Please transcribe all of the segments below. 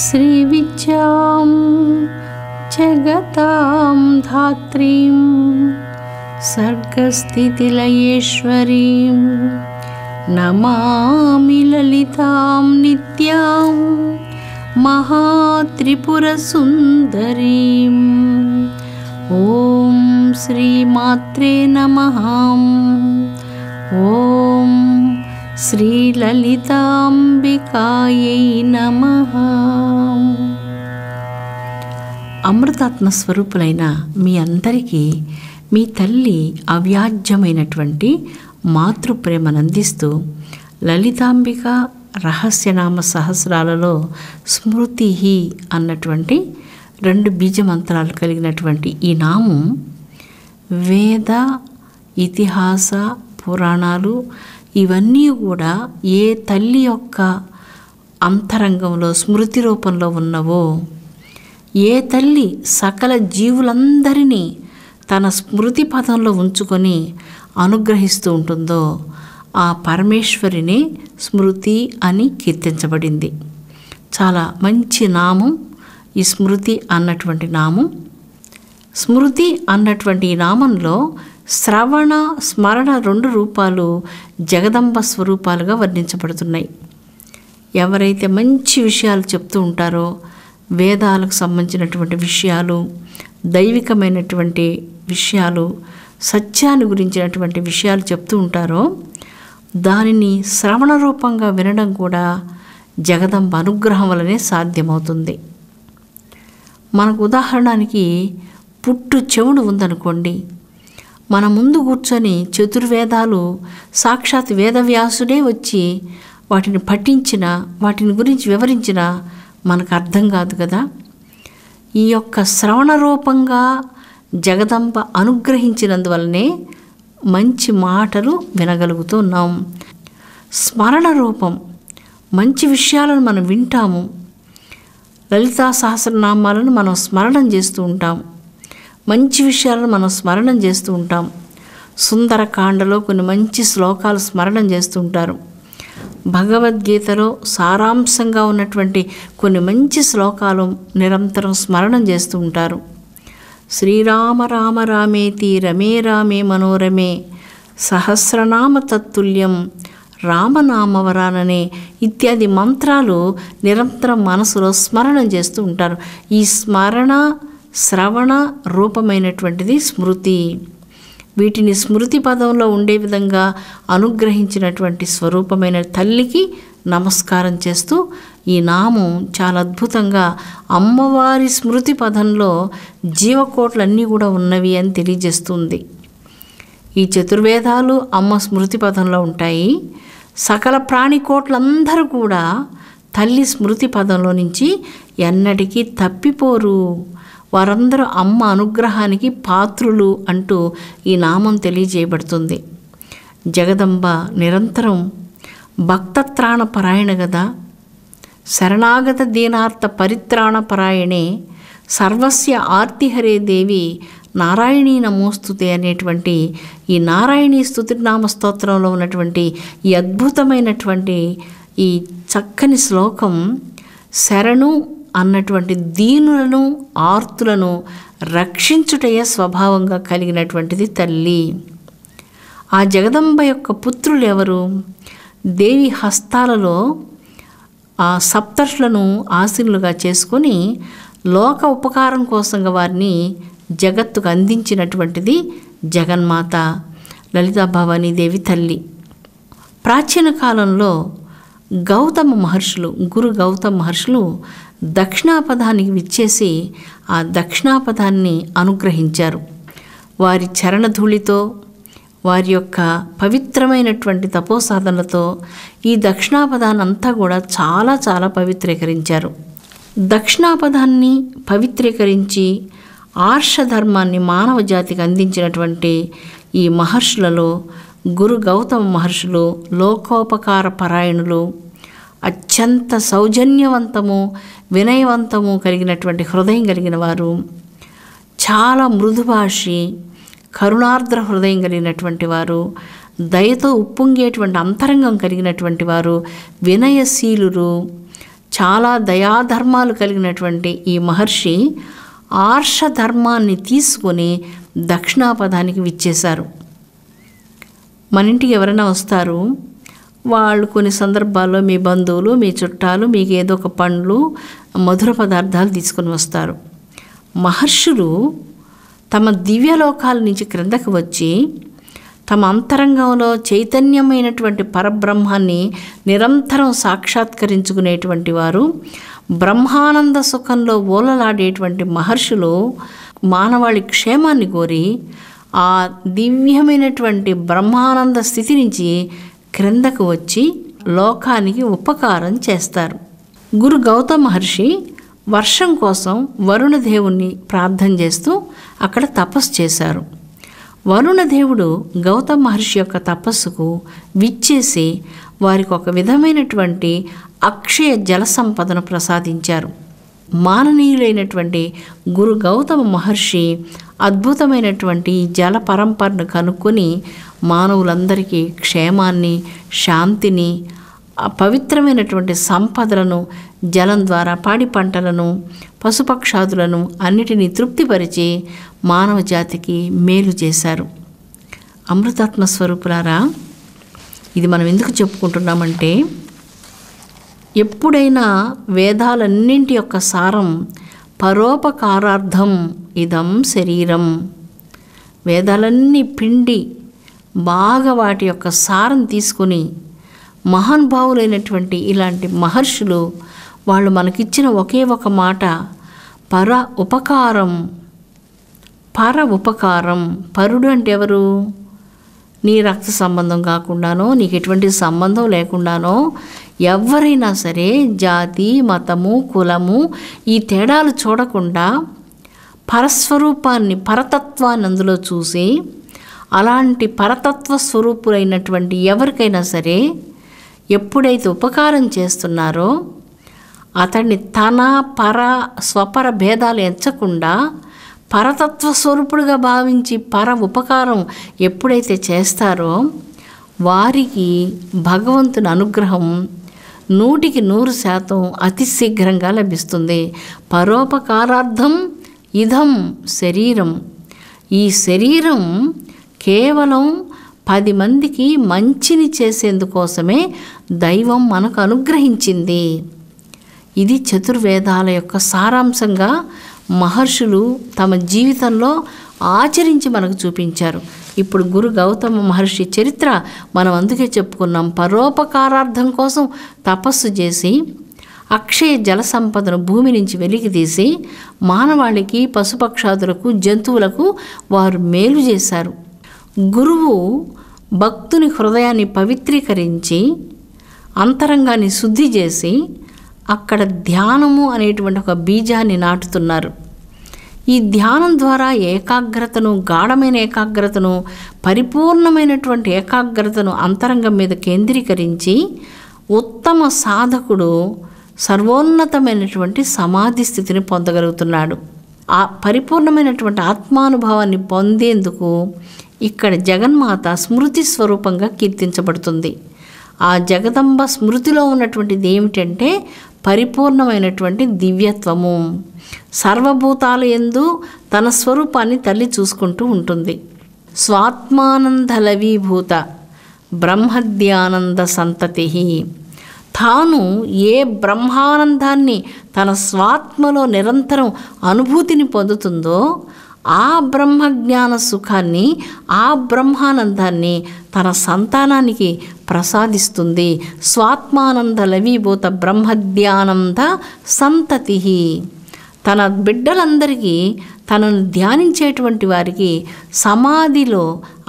శ్రీవిద్యాం జగతాం ధాత్రీం సర్గస్థితిలయేశ్వరీం నమామి లలితాం నిత్యాం మహాత్రిపురసుందరీం. ఓం శ్రీమాత్రే నమః. ఓం శ్రీలలితాంబికాయై నమః. అమృతాత్మ స్వరూపులైన మీ అందరికీ మీ తల్లి అవ్యాజ్యమైనటువంటి మాతృప్రేమనందిస్తూ లలితాంబిక రహస్యనామ సహస్రాలలో స్మృతి అన్నటువంటి 2 బీజమంత్రాలు కలిగినటువంటి ఈ నామం వేద, ఇతిహాస, పురాణాలు ఇవన్నీ కూడా ఏ తల్లి యొక్క అంతరంగంలో స్మృతి రూపంలో ఉన్నవో, ఏ తల్లి సకల జీవులందరినీ తన స్మృతి పదంలో ఉంచుకొని అనుగ్రహిస్తూ ఉంటుందో ఆ పరమేశ్వరిని స్మృతి అని కీర్తించబడింది. చాలా మంచి నామం ఈ స్మృతి అన్నటువంటి నామం. స్మృతి అన్నటువంటి ఈ నామంలో శ్రవణ, స్మరణ 2 రూపాలు జగదంబ స్వరూపాలుగా వర్ణించబడుతున్నాయి. ఎవరైతే మంచి విషయాలు చెప్తూ ఉంటారో, వేదాలకు సంబంధించినటువంటి విషయాలు, దైవికమైనటువంటి విషయాలు, సత్యాన్ని గురించినటువంటి విషయాలు చెప్తూ ఉంటారో దానిని శ్రవణ రూపంగా వినడం కూడా జగదంబ అనుగ్రహం వలనే సాధ్యమవుతుంది. మనకు ఉదాహరణకి పుట్టు చెవుడు ఉందనుకోండి, మన ముందు కూర్చొని చతుర్వేదాలు సాక్షాత్ వేదవ్యాసుడే వచ్చి వాటిని పఠించిన, వాటిని గురించి వివరించిన మనకు అర్థం కాదు కదా. ఈ యొక్క శ్రవణ రూపంగా జగదంబ అనుగ్రహించినందువల్లనే మంచి మాటలు వినగలుగుతున్నాం. స్మరణ రూపం మంచి విషయాలను మనం వింటాము. లలితా సహస్రనామాలను మనం స్మరణం చేస్తూ ఉంటాం. మంచి విషయాలను మనం స్మరణం చేస్తూ ఉంటాం. సుందరకాండలో కొన్ని మంచి శ్లోకాలు స్మరణం చేస్తూ ఉంటారు. భగవద్గీతలో సారాంశంగా ఉన్నటువంటి కొన్ని మంచి శ్లోకాలు నిరంతరం స్మరణం చేస్తూ ఉంటారు. శ్రీరామ రామ రామేతి రమే రామే మనోరమే సహస్రనామ తత్తుల్యం రామనామవరాననే ఇత్యాది మంత్రాలు నిరంతరం మనసులో స్మరణం చేస్తూ ఉంటారు. ఈ స్మరణ, శ్రవణ రూపమైనటువంటిది స్మృతి. వీటిని స్మృతి పదంలో ఉండే విధంగా అనుగ్రహించినటువంటి స్వరూపమైన తల్లికి నమస్కారం చేస్తూ ఈ నామం చాలా అద్భుతంగా అమ్మవారి స్మృతి పదంలో జీవకోట్లన్నీ కూడా ఉన్నవి అని తెలియజేస్తుంది. ఈ చతుర్వేదాలు అమ్మ స్మృతి పదంలో ఉంటాయి. సకల ప్రాణికోట్లందరూ కూడా తల్లి స్మృతి పదంలో నుంచి ఎన్నటికీ తప్పిపోరు. వారందరూ అమ్మ అనుగ్రహానికి పాత్రులు అంటూ ఈ నామం తెలియజేయబడుతుంది. జగదంబ నిరంతరం భక్తత్రాణ పరాయణ కదా. శరణాగత దీనార్థ పరిత్రాణ పరాయణే సర్వస్య ఆర్తిహరే దేవి నారాయణీ నమోస్తుతే అనేటువంటి ఈ నారాయణీ స్తుతినామ స్తోత్రంలో ఉన్నటువంటి ఈ అద్భుతమైనటువంటి ఈ చక్కని శ్లోకం శరణు అన్నటువంటి దీనులను, ఆర్తులను రక్షించుటయే స్వభావంగా కలిగినటువంటిది తల్లి. ఆ జగదంబ యొక్క పుత్రులు ఎవరు? దేవి హస్తాలలో ఆ సప్తర్షులను ఆశీనులుగా చేసుకొని లోక ఉపకారం కోసంగా వారిని జగత్తుకు అందించినటువంటిది జగన్మాత లలితా భవానీదేవి తల్లి. ప్రాచీన కాలంలో గౌతమ మహర్షులు, గురు గౌతమ మహర్షులు దక్షిణాపదానికి విచ్చేసి ఆ దక్షిణాపదాన్ని అనుగ్రహించారు. వారి చరణధూళితో, వారి యొక్క పవిత్రమైనటువంటి తపోసాధనలతో ఈ దక్షిణాపదాన్ని అంతా కూడా చాలా చాలా పవిత్రీకరించారు. దక్షిణాపదాన్ని పవిత్రీకరించి ఆర్షధర్మాన్ని మానవ జాతికి అందించినటువంటి ఈ మహర్షులలో గురు గౌతమ మహర్షులు లోకోపకార పరాయణులు, అత్యంత సౌజన్యవంతము, వినయవంతము కలిగినటువంటి హృదయం కలిగిన వారు, చాలా మృదుభాషి, కరుణార్ద్ర హృదయం కలిగినటువంటి వారు, దయతో ఉప్పొంగేటువంటి అంతరంగం కలిగినటువంటి వారు, వినయశీలురు, చాలా దయాధర్మాలు కలిగినటువంటి ఈ మహర్షి ఆర్షధర్మాన్ని తీసుకొని దక్షిణాపథానికి విచ్చేశారు. మన ఇంటికి ఎవరైనా వస్తారు, వాళ్ళు కొన్ని సందర్భాల్లో మీ బంధువులు, మీ చుట్టాలు మీకు ఏదో ఒక పండ్లు, మధుర పదార్థాలు తీసుకొని వస్తారు. మహర్షులు తమ దివ్యలోకాల నుంచి క్రిందకు వచ్చి తమ అంతరంగంలో చైతన్యమైనటువంటి పరబ్రహ్మాన్ని నిరంతరం సాక్షాత్కరించుకునేటువంటి వారు, బ్రహ్మానంద సుఖంలో ఓలలాడేటువంటి మహర్షులు మానవాళి క్షేమాన్ని కోరి ఆ దివ్యమైనటువంటి బ్రహ్మానంద స్థితి నుంచి క్రిందకు వచ్చి లోకానికి ఉపకారం చేస్తారు. గురు గౌతమ మహర్షి వర్షం కోసం వరుణదేవుణ్ణి ప్రార్థన చేస్తూ అక్కడ తపస్సు చేశారు. వరుణదేవుడు గౌతమ మహర్షి యొక్క తపస్సుకు విచ్చేసి వారికి ఒక విధమైనటువంటి అక్షయ జల సంపదను ప్రసాదించారు. మాననీయులైనటువంటి గురు గౌతమ మహర్షి అద్భుతమైనటువంటి జల పరంపరను కనుక్కొని మానవులందరికీ క్షేమాన్ని, శాంతిని, పవిత్రమైనటువంటి సంపదలను, జలం ద్వారా పాడి పంటలను, పశుపక్షాదులను అన్నిటినీ తృప్తిపరిచి మానవ జాతికి మేలు చేశారు. అమృతాత్మ స్వరూపులారా, ఇది మనం ఎందుకు చెప్పుకుంటున్నామంటే, ఎప్పుడైనా వేదాలన్నింటి యొక్క సారం పరోపకారార్థం ఇదం శరీరం. వేదాలన్నీ పిండి బాగా వాటి యొక్క సారం తీసుకుని మహానుభావులైనటువంటి ఇలాంటి మహర్షులు వాళ్ళు మనకిచ్చిన ఒకే ఒక మాట పర ఉపకారం. పర ఉపకారం. పరుడు అంటే ఎవరు? నీ రక్త సంబంధం కాకుండానో, నీకు ఎటువంటి సంబంధం లేకుండానో ఎవరైనా సరే జాతి, మతము, కులము ఈ తేడాలు చూడకుండా పరస్వరూపాన్ని, పరతత్వాన్ని అందులో చూసి అలాంటి పరతత్వ స్వరూపులైనటువంటి ఎవరికైనా సరే ఎప్పుడైతే ఉపకారం చేస్తున్నారో అతన్ని తన పర స్వపర భేదాలు ఎంచకుండా పరతత్వ స్వరూపుడుగా భావించి పర ఉపకారం ఎప్పుడైతే చేస్తారో వారికి భగవంతుని అనుగ్రహం 100% అతి శీఘ్రంగా లభిస్తుంది. పరోపకారార్థం ఇదం శరీరం. ఈ శరీరం కేవలం 10 మందికి మంచిని చేసేందుకోసమే దైవం మనకు అనుగ్రహించింది. ఇది చతుర్వేదాల యొక్క సారాంశంగా మహర్షులు తమ జీవితంలో ఆచరించి మనకు చూపించారు. ఇప్పుడు గురు గౌతమ మహర్షి చరిత్ర మనం అందుకే చెప్పుకున్నాం. పరోపకారార్థం కోసం తపస్సు చేసి అక్షయ జల సంపదను భూమి నుంచి వెలికి తీసి మానవాళికి, పశుపక్షాదులకు, జంతువులకు వారు మేలు చేశారు. గురువు భక్తుని హృదయాన్ని పవిత్రీకరించి అంతరంగాన్ని శుద్ధి చేసి అక్కడ ధ్యానము అనేటువంటి ఒక బీజాన్ని నాటుతున్నారు. ఈ ధ్యానం ద్వారా ఏకాగ్రతను, గాఢమైన ఏకాగ్రతను, పరిపూర్ణమైనటువంటి ఏకాగ్రతను అంతరంగం మీద కేంద్రీకరించి ఉత్తమ సాధకుడు సర్వోన్నతమైనటువంటి సమాధి స్థితిని పొందగలుగుతున్నాడు. ఆ పరిపూర్ణమైనటువంటి ఆత్మానుభవాన్ని పొందేందుకు ఇక్కడ జగన్మాత స్మృతి స్వరూపంగా కీర్తించబడుతుంది. ఆ జగదంబ స్మృతిలో ఉన్నటువంటిది ఏమిటంటే పరిపూర్ణమైనటువంటి దివ్యత్వము. సర్వభూతాల యందు తన స్వరూపాన్ని తల్లి చూసుకుంటూ ఉంటుంది. స్వాత్మానంద లవీభూత బ్రహ్మధ్యానంద సంతతి. తాను ఏ బ్రహ్మానందాన్ని తన స్వాత్మలో నిరంతరం అనుభూతిని పొందుతుందో ఆ బ్రహ్మజ్ఞాన సుఖాన్ని, ఆ బ్రహ్మానందాన్ని తన సంతానానికి ప్రసాదిస్తుంది. స్వాత్మానంద లవీభూత బ్రహ్మధ్యానంద సంతతి. తన బిడ్డలందరికీ, తనను ధ్యానించేటువంటి వారికి సమాధిలో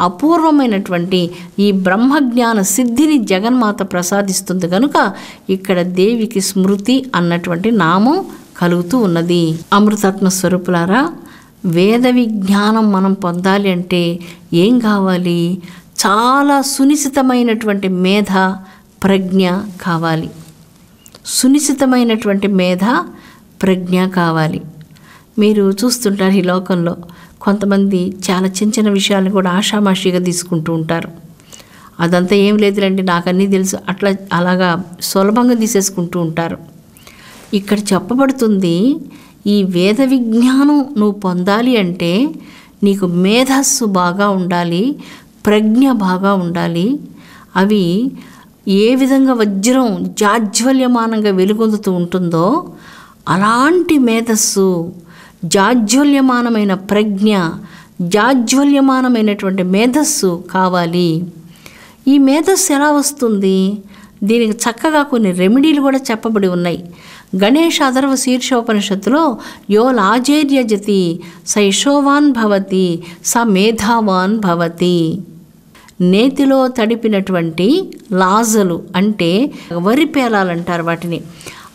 అపూర్వమైనటువంటి ఈ బ్రహ్మజ్ఞాన సిద్ధిని జగన్మాత ప్రసాదిస్తుంది. కనుక ఇక్కడ దేవికి స్మృతి అన్నటువంటి నామం కలుగుతూ ఉన్నది. అమృతాత్మ స్వరూపులారా, వేద విజ్ఞానం మనం పొందాలి అంటే ఏం కావాలి? చాలా సునిశితమైనటువంటి మేధ, ప్రజ్ఞ కావాలి. సునిశితమైనటువంటి మేధ, ప్రజ్ఞ కావాలి. మీరు చూస్తుంటారు ఈ లోకంలో కొంతమంది చాలా చిన్న చిన్న విషయాలను కూడా ఆషామాషిగా తీసుకుంటూ ఉంటారు. అదంతా ఏం లేదులేండి, నాకు అన్నీ తెలుసు, అలాగా సులభంగా తీసేసుకుంటూ ఉంటారు. ఇక్కడ చెప్పబడుతుంది, ఈ వేద విజ్ఞానం నువ్వు పొందాలి అంటే నీకు మేధస్సు బాగా ఉండాలి, ప్రజ్ఞ బాగా ఉండాలి. అవి ఏ విధంగా వజ్రం జాజ్వల్యమానంగా వెలుగొందుతూ ఉంటుందో అలాంటి మేధస్సు, జాజ్వల్యమానమైన ప్రజ్ఞ, జాజ్వల్యమానమైనటువంటి మేధస్సు కావాలి. ఈ మేధస్సు ఎలా వస్తుంది? దీనికి చక్కగా కొన్ని రెమెడీలు కూడా చెప్పబడి ఉన్నాయి. గణేష అథర్వ శీర్షోపనిషత్తులో యో లాజేర్యజతి సైషోవాన్ భవతి స మేధావాన్ భవతి. నేతిలో తడిపినటువంటి లాజలు అంటే వరి పేలాలంటారు వాటిని.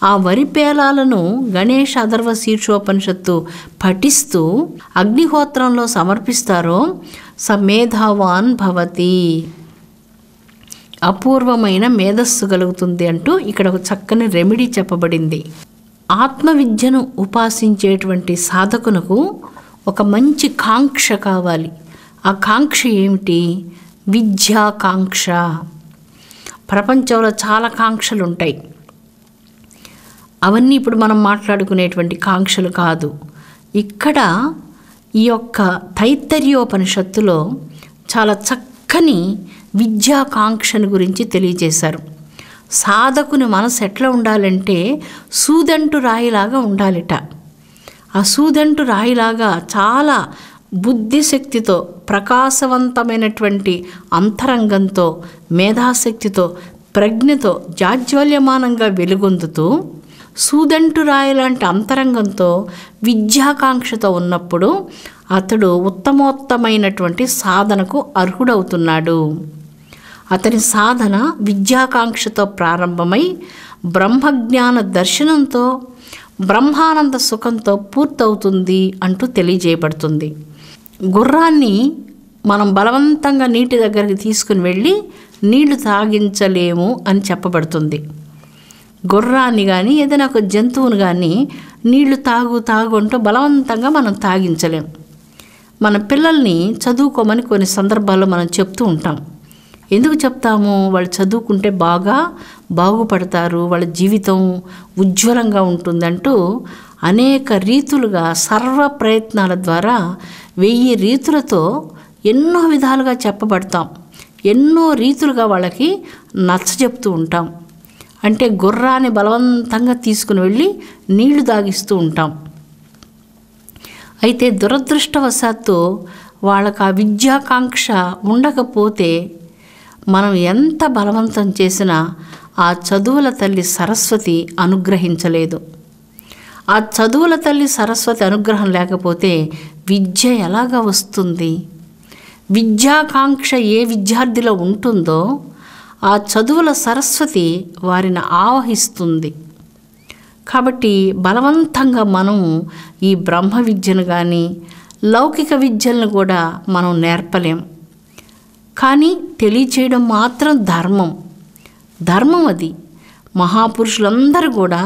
ఆ వరి పేలాలను గణేష అథర్వ శీర్షోపనిషత్తు పఠిస్తూ అగ్నిహోత్రంలో సమర్పిస్తారో స మేధావాన్ భవతి, అపూర్వమైన మేధస్సు కలుగుతుంది అంటూ ఇక్కడ ఒక చక్కని రెమెడీ చెప్పబడింది. ఆత్మవిద్యను ఉపాసించేటువంటి సాధకునకు ఒక మంచి కాంక్ష కావాలి. ఆ కాంక్ష ఏమిటి? విద్యాకాంక్ష. ప్రపంచంలో చాలా కాంక్షలు ఉంటాయి. అవన్నీ ఇప్పుడు మనం మాట్లాడుకునేటువంటి కాంక్షలు కాదు. ఇక్కడ ఈ యొక్క తైత్తరీయోపనిషత్తులో చాలా చక్కని విద్యాకాంక్షను గురించి తెలియజేశారు. సాధకుని మనసు ఎట్లా ఉండాలంటే సూదంటు రాయిలాగా ఉండాలిట. ఆ సూదంటు రాయిలాగా చాలా బుద్ధిశక్తితో, ప్రకాశవంతమైనటువంటి అంతరంగంతో, మేధాశక్తితో, ప్రజ్ఞతో జాజ్వల్యమానంగా వెలుగొందుతూ సూదంటు రాయి లాంటి అంతరంగంతో విద్యాకాంక్షతో ఉన్నప్పుడు అతడు ఉత్తమోత్తమైనటువంటి సాధనకు అర్హుడవుతున్నాడు. అతని సాధన విద్యాకాంక్షతో ప్రారంభమై బ్రహ్మజ్ఞాన దర్శనంతో, బ్రహ్మానంద సుఖంతో పూర్తవుతుంది అంటూ తెలియజేయబడుతుంది. గుర్రాన్ని మనం బలవంతంగా నీటి దగ్గరికి తీసుకుని వెళ్ళి నీళ్లు తాగించలేము అని చెప్పబడుతుంది. గుర్రాన్ని కానీ ఏదైనా ఒక జంతువును కానీ నీళ్లు తాగు అంటూ బలవంతంగా మనం తాగించలేం. మన పిల్లల్ని చదువుకోమని కొన్ని సందర్భాల్లో మనం చెప్తూ ఉంటాం. ఎందుకు చెప్తాము? వాళ్ళు చదువుకుంటే బాగుపడతారు, వాళ్ళ జీవితం ఉజ్వలంగా ఉంటుందంటూ అనేక రీతులుగా సర్వ ప్రయత్నాల ద్వారా 1000 రీతులతో ఎన్నో విధాలుగా చెప్పబడతాం. ఎన్నో రీతులుగా వాళ్ళకి నచ్చజెప్తూ ఉంటాం. అంటే గుర్రాన్ని బలవంతంగా తీసుకుని వెళ్ళి నీళ్లు తాగిస్తూ ఉంటాం. అయితే దురదృష్టవశాత్తు వాళ్ళకు ఆ విద్యాకాంక్ష ఉండకపోతే మనం ఎంత బలవంతం చేసినా ఆ చదువుల తల్లి సరస్వతి అనుగ్రహించలేదు. ఆ చదువుల తల్లి సరస్వతి అనుగ్రహం లేకపోతే విద్య ఎలాగా వస్తుంది? విద్యాకాంక్ష ఏ విద్యార్థిలో ఉంటుందో ఆ చదువుల సరస్వతి వారిని ఆవహిస్తుంది. కాబట్టి బలవంతంగా మనం ఈ బ్రహ్మ విద్యను కానీ లౌకిక విద్యలను కూడా మనం నేర్పలేం. కానీ తెలియచేయడం మాత్రం ధర్మం అది. మహాపురుషులందరూ కూడా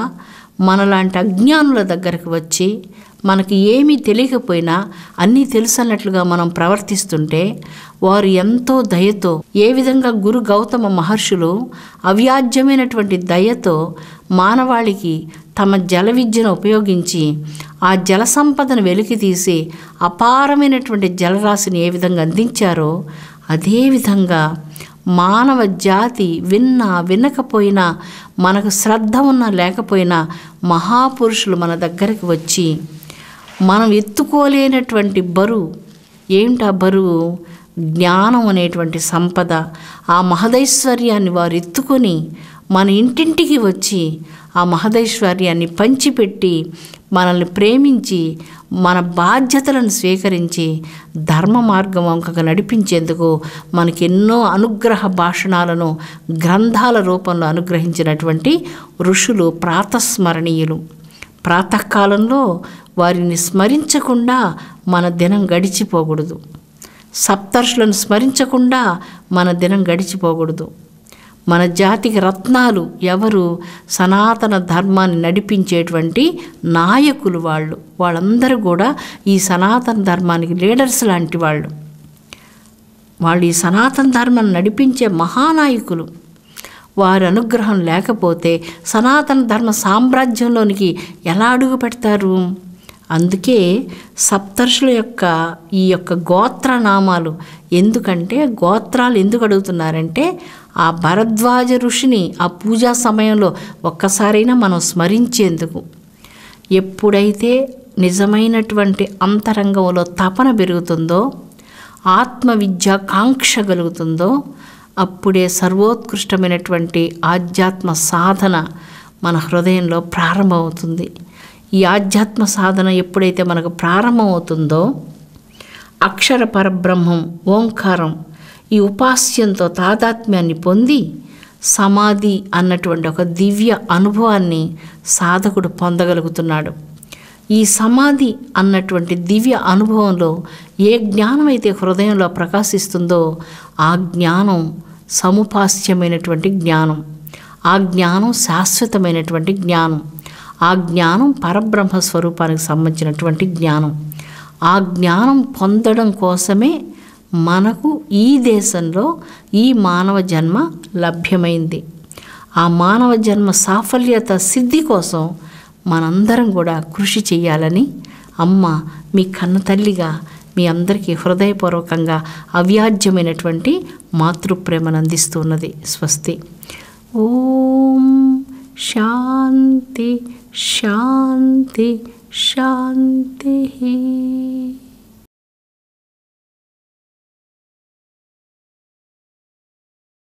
మనలాంటి అజ్ఞానుల దగ్గరకు వచ్చి మనకి ఏమీ తెలియకపోయినా అన్నీ తెలుసన్నట్లుగా మనం ప్రవర్తిస్తుంటే వారు ఎంతో దయతో, ఏ విధంగా గురు గౌతమ మహర్షులు అవ్యాజ్యమైనటువంటి దయతో మానవాళికి తమ జల విద్యను ఉపయోగించి ఆ జల సంపదను వెలికి తీసి అపారమైనటువంటి జలరాశిని ఏ విధంగా అందించారో అదేవిధంగా మానవ జాతి వినకపోయినా, మనకు శ్రద్ధ ఉన్నా లేకపోయినా మహాపురుషులు మన దగ్గరికి వచ్చి మనం ఎత్తుకోలేనటువంటి బరువు ఏమిటా బరువు? జ్ఞానం అనేటువంటి సంపద. ఆ మహదైశ్వర్యాన్ని వారు ఎత్తుకొని మన ఇంటింటికి వచ్చి ఆ మహదైశ్వర్యాన్ని పంచిపెట్టి మనల్ని ప్రేమించి మన బాధ్యతలను స్వీకరించి ధర్మ మార్గం వంకగా నడిపించేందుకు మనకి ఎన్నో అనుగ్రహ భాషణాలను గ్రంథాల రూపంలో అనుగ్రహించినటువంటి ఋషులు ప్రాతస్మరణీయులు. ప్రాతకాలంలో వారిని స్మరించకుండా మన దినం గడిచిపోకూడదు. సప్తర్షులను స్మరించకుండా మన దినం గడిచిపోకూడదు. మన జాతికి రత్నాలు ఎవరు? సనాతన ధర్మాన్ని నడిపించేటువంటి నాయకులు. వాళ్ళందరూ కూడా ఈ సనాతన ధర్మానికి లీడర్స్ లాంటి వాళ్ళు ఈ సనాతన ధర్మాన్ని నడిపించే మహానాయకులు. వారి అనుగ్రహం లేకపోతే సనాతన ధర్మ సామ్రాజ్యంలోనికి ఎలా అడుగు పెడతారు? అందుకే సప్తర్షుల యొక్క ఈ యొక్క గోత్రనామాలు, ఎందుకంటే గోత్రాలు ఎందుకు అడుగుతున్నారంటే ఆ భరద్వాజ ఋషిని ఆ పూజా సమయంలో ఒక్కసారైనా మనం స్మరించేందుకు. ఎప్పుడైతే నిజమైనటువంటి అంతరంగంలో తపన పెరుగుతుందో, ఆత్మవిద్య కాంక్ష కలుగుతుందో, అప్పుడే సర్వోత్కృష్టమైనటువంటి ఆధ్యాత్మ సాధన మన హృదయంలో ప్రారంభమవుతుంది. ఈ ఆధ్యాత్మ సాధన ఎప్పుడైతే మనకు ప్రారంభమవుతుందో, అక్షర పరబ్రహ్మం ఓంకారం ఈ ఉపాస్యంతో తాదాత్మ్యాన్ని పొంది సమాధి అన్నటువంటి ఒక దివ్య అనుభవాన్ని సాధకుడు పొందగలుగుతున్నాడు. ఈ సమాధి అన్నటువంటి దివ్య అనుభవంలో ఏ జ్ఞానం అయితే హృదయంలో ప్రకాశిస్తుందో ఆ జ్ఞానం సముపాస్యమైనటువంటి జ్ఞానం, ఆ జ్ఞానం శాశ్వతమైనటువంటి జ్ఞానం, ఆ జ్ఞానం పరబ్రహ్మ స్వరూపానికి సంబంధించినటువంటి జ్ఞానం. ఆ జ్ఞానం పొందడం కోసమే మనకు ఈ దేశంలో ఈ మానవ జన్మ లభ్యమైంది. ఆ మానవ జన్మ సాఫల్యత సిద్ధి కోసం మనందరం కూడా కృషి చేయాలని అమ్మ మీ కన్న తల్లిగా మీ అందరికీ హృదయపూర్వకంగా అవ్యాజ్యమైనటువంటి మాతృప్రేమను అందిస్తున్నది. స్వస్తి. ఓం శాంతి శాంతి శాంతి.